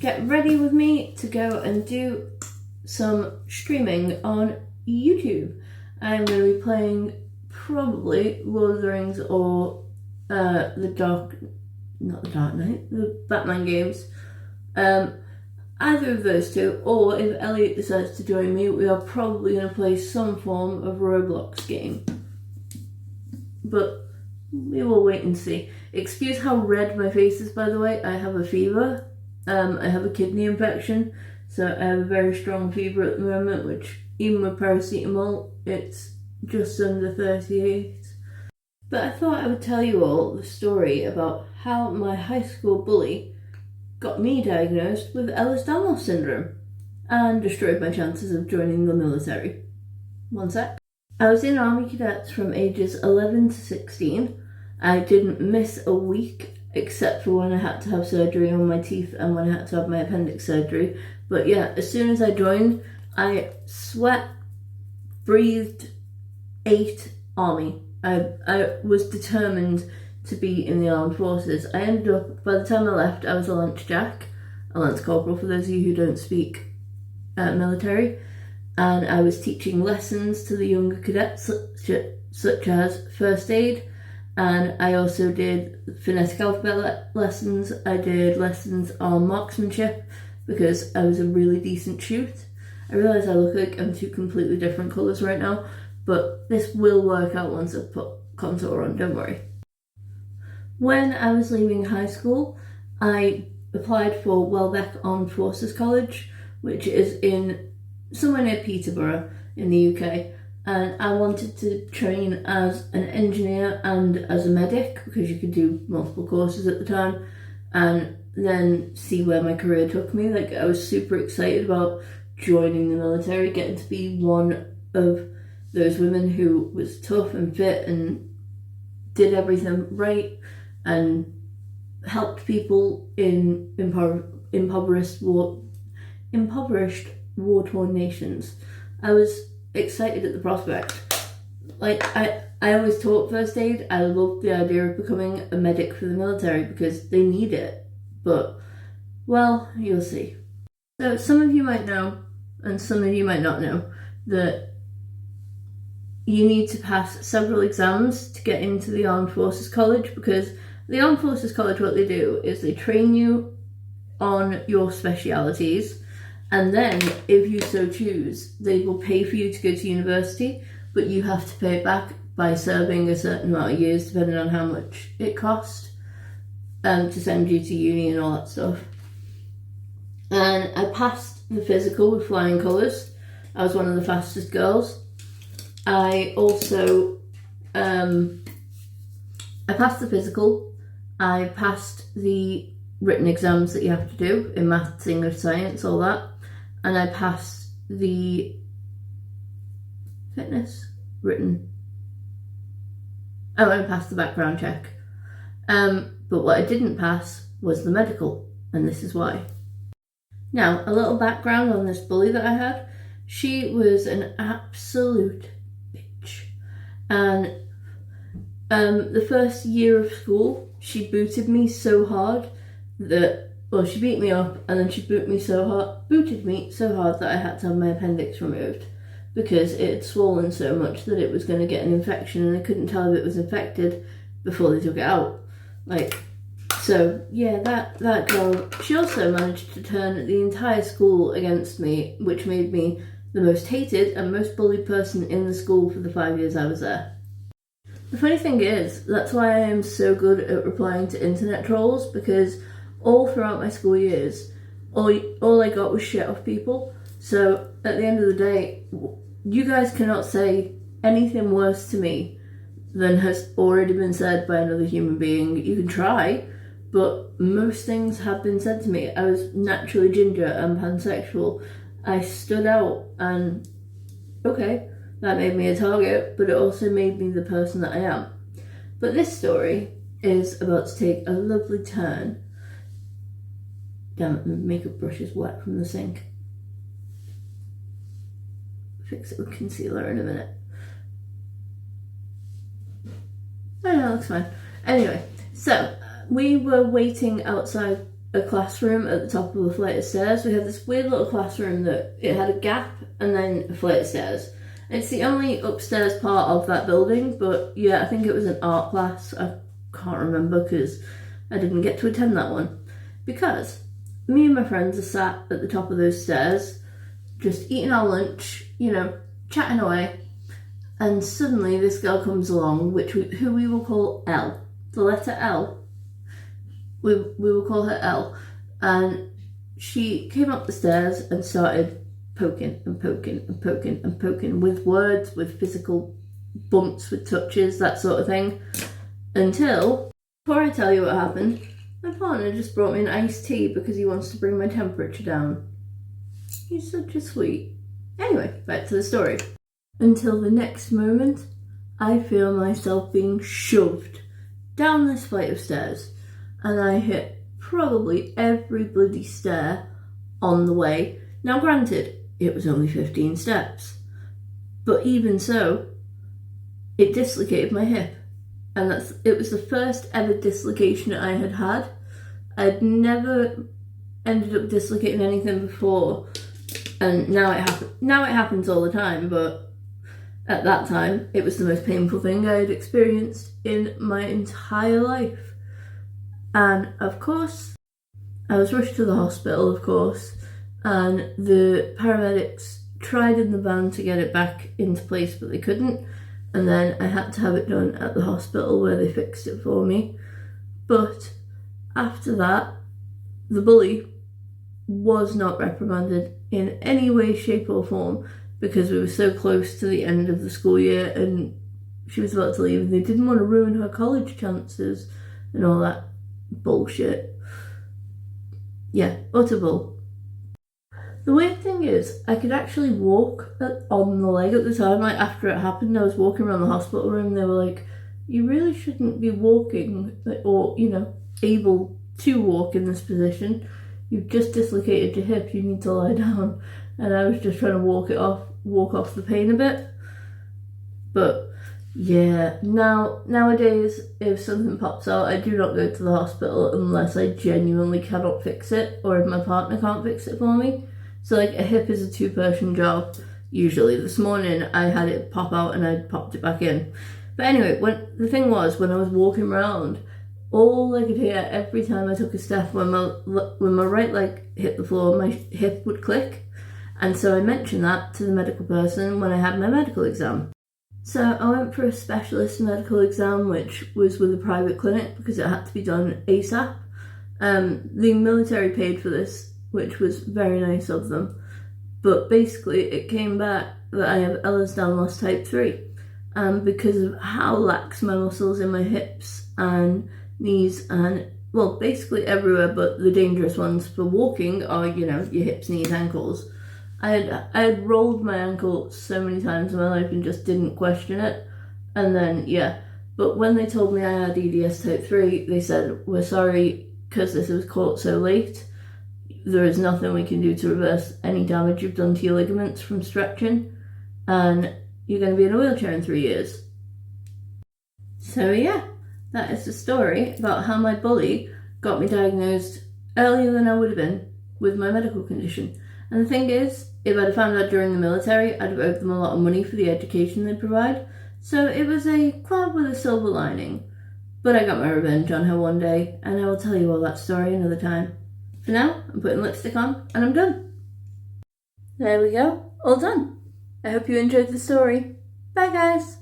get ready with me to go and do some streaming on YouTube. I'm going to be playing probably Lord of the Rings or the Batman games. Either of those two, or if Elliot decides to join me, we are probably going to play some form of Roblox game. But we will wait and see. Excuse how red my face is, by the way. I have a fever. I have a kidney infection, so I have a very strong fever at the moment, which even with paracetamol, it's just under 38. But I thought I would tell you all the story about how my high school bully got me diagnosed with ehlers-danlos syndrome and destroyed my chances of joining the military. One sec. I was in Army Cadets from ages 11 to 16. I didn't miss a week except for when I had to have surgery on my teeth and when I had to have my appendix surgery. But yeah, as soon as I joined, I sweat, breathed, ate Army. I was determined to be in the armed forces. I ended up, by the time I left, I was a Lance Jack, a Lance Corporal for those of you who don't speak military, and I was teaching lessons to the younger cadets such as first aid, and I also did phonetic alphabet lessons. I did lessons on marksmanship because I was a really decent shoot. I realise I look like I'm two completely different colours right now, but this will work out once I've put contour on, don't worry. When I was leaving high school, I applied for Welbeck Armed Forces College, which is in somewhere near Peterborough in the UK, and I wanted to train as an engineer and as a medic because you could do multiple courses at the time and then see where my career took me. Like, I was super excited about joining the military, getting to be one of those women who was tough and fit and did everything right and helped people in impoverished war-torn nations. I was excited at the prospect. Like, I always taught first aid. I loved the idea of becoming a medic for the military because they need it. But, well, you'll see. So some of you might know, and some of you might not know, that you need to pass several exams to get into the Armed Forces College, because the Armed Forces College, what they do is they train you on your specialities, and then, if you so choose, they will pay for you to go to university, but you have to pay it back by serving a certain amount of years, depending on how much it costs to send you to uni and all that stuff. And I passed the physical with flying colours. I was one of the fastest girls. I also, I passed the physical. I passed the written exams that you have to do in maths, English, science, all that. And I passed the fitness written. Oh, I passed the background check. But what I didn't pass was the medical, and this is why. Now, a little background on this bully that I had. She was an absolute bitch. And the first year of school, she booted me so hard that, well, she beat me up and then she booted me so hard that I had to have my appendix removed because it had swollen so much that it was going to get an infection, and I couldn't tell if it was infected before they took it out. Like, so yeah, that girl, she also managed to turn the entire school against me, which made me the most hated and most bullied person in the school for the 5 years I was there. The funny thing is, that's why I am so good at replying to internet trolls, because all throughout my school years, all I got was shit off people. So at the end of the day, you guys cannot say anything worse to me than has already been said by another human being. You can try, but most things have been said to me. I was naturally ginger and pansexual. I stood out, and okay, that made me a target, but it also made me the person that I am. But this story is about to take a lovely turn. Damn it, my makeup brush is wet from the sink. Fix it with concealer in a minute. Oh no, looks fine. Anyway, so we were waiting outside a classroom at the top of a flight of stairs. We had this weird little classroom that it had a gap and then a flight of stairs. It's the only upstairs part of that building, but yeah, I think it was an art class. I can't remember because I didn't get to attend that one. Because me and my friends are sat at the top of those stairs, just eating our lunch, you know, chatting away, and suddenly this girl comes along, who we will call L. The letter L. We will call her L. And she came up the stairs and started poking and poking and poking and poking with words, with physical bumps, with touches, that sort of thing. Until, before I tell you what happened, my partner just brought me an iced tea because he wants to bring my temperature down. He's such a sweet. Anyway, back to the story. Until the next moment, I feel myself being shoved down this flight of stairs, and I hit probably every bloody stair on the way. Now granted, it was only 15 steps, but even so, it dislocated my hip, and it was the first ever dislocation I had had. I'd never ended up dislocating anything before, and now it happens all the time, but at that time, it was the most painful thing I had experienced in my entire life. And of course, I was rushed to the hospital, of course, and the paramedics tried in the van to get it back into place, but they couldn't. And then I had to have it done at the hospital where they fixed it for me. But after that, the bully was not reprimanded in any way, shape or form, because we were so close to the end of the school year and she was about to leave and they didn't want to ruin her college chances and all that bullshit. Yeah, utter bull. The weird thing is, I could actually walk on the leg at the time. Like, after it happened, I was walking around the hospital room and they were like, you really shouldn't be walking or, you know, able to walk in this position. You've just dislocated your hip, you need to lie down. And I was just trying to walk off the pain a bit. But yeah, nowadays, if something pops out, I do not go to the hospital unless I genuinely cannot fix it, or if my partner can't fix it for me. So like, a hip is a two-person job, usually. This morning I had it pop out and I popped it back in. But anyway, the thing was, when I was walking around, all I could hear every time I took a step, when my right leg hit the floor, my hip would click. And so I mentioned that to the medical person when I had my medical exam. So I went for a specialist medical exam, which was with a private clinic because it had to be done ASAP. The military paid for this, which was very nice of them. But basically it came back that I have ehlers danlos type 3. Because of how lax my muscles in my hips and knees and, well, basically everywhere, but the dangerous ones for walking are, you know, your hips, knees, ankles. I had rolled my ankle so many times in my life and just didn't question it. And then, yeah. But when they told me I had EDS type 3, they said, we're sorry, because this was caught so late. There is nothing we can do to reverse any damage you've done to your ligaments from stretching. And you're going to be in a wheelchair in 3 years. So yeah, that is the story about how my bully got me diagnosed earlier than I would have been with my medical condition. And the thing is, if I'd have found out during the military, I'd have owed them a lot of money for the education they provide. So it was a cloud with a silver lining. But I got my revenge on her one day, and I will tell you all that story another time. For now, I'm putting lipstick on, and I'm done. There we go, all done. I hope you enjoyed the story. Bye guys!